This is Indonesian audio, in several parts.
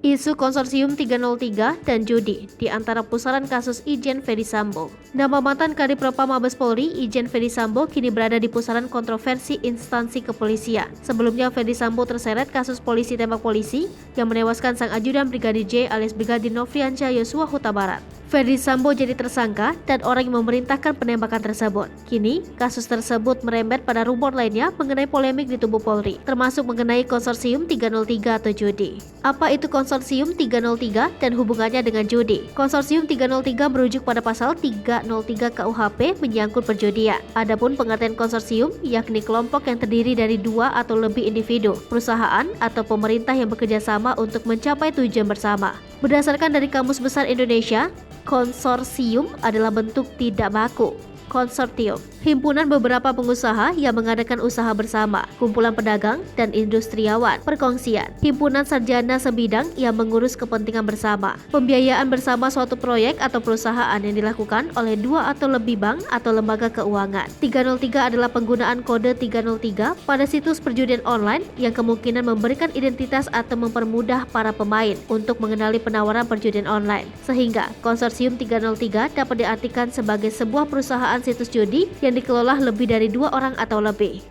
Isu konsorsium 303 dan judi di antara pusaran kasus Irjen Ferdy Sambo. Nama mantan Kadipropam Mabes Polri, Irjen Ferdy Sambo, kini berada di pusaran kontroversi instansi kepolisian. Sebelumnya, Ferdy Sambo terseret kasus polisi tembak polisi yang menewaskan sang ajudan Brigadir J alias Brigadir Nofriansyah Yosua Huta Barat. Ferdy Sambo jadi tersangka dan orang yang memerintahkan penembakan tersebut. Kini, kasus tersebut merembet pada rumor lainnya mengenai polemik di tubuh Polri, termasuk mengenai konsorsium 303 atau judi. Apa itu konsorsium 303 dan hubungannya dengan judi? Konsorsium 303 merujuk pada pasal 303 KUHP menyangkut perjudian. Adapun pengertian konsorsium yakni kelompok yang terdiri dari dua atau lebih individu, perusahaan atau pemerintah yang bekerja sama untuk mencapai tujuan bersama. Berdasarkan dari Kamus Besar Indonesia, konsorsium adalah bentuk tidak baku. Konsortium, himpunan beberapa pengusaha yang mengadakan usaha bersama, kumpulan pedagang dan industriawan, perkongsian, himpunan sarjana sebidang yang mengurus kepentingan bersama, pembiayaan bersama suatu proyek atau perusahaan yang dilakukan oleh dua atau lebih bank atau lembaga keuangan. 303 adalah penggunaan kode 303 pada situs perjudian online yang kemungkinan memberikan identitas atau mempermudah para pemain untuk mengenali penawaran perjudian online, sehingga konsorsium 303 dapat diartikan sebagai sebuah perusahaan situs judi yang dikelola lebih dari dua orang atau lebih.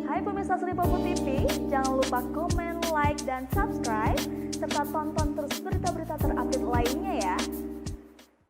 Hai pemirsa Sri Popo TV, jangan lupa komen, like, dan subscribe, serta tonton terus berita-berita terupdate lainnya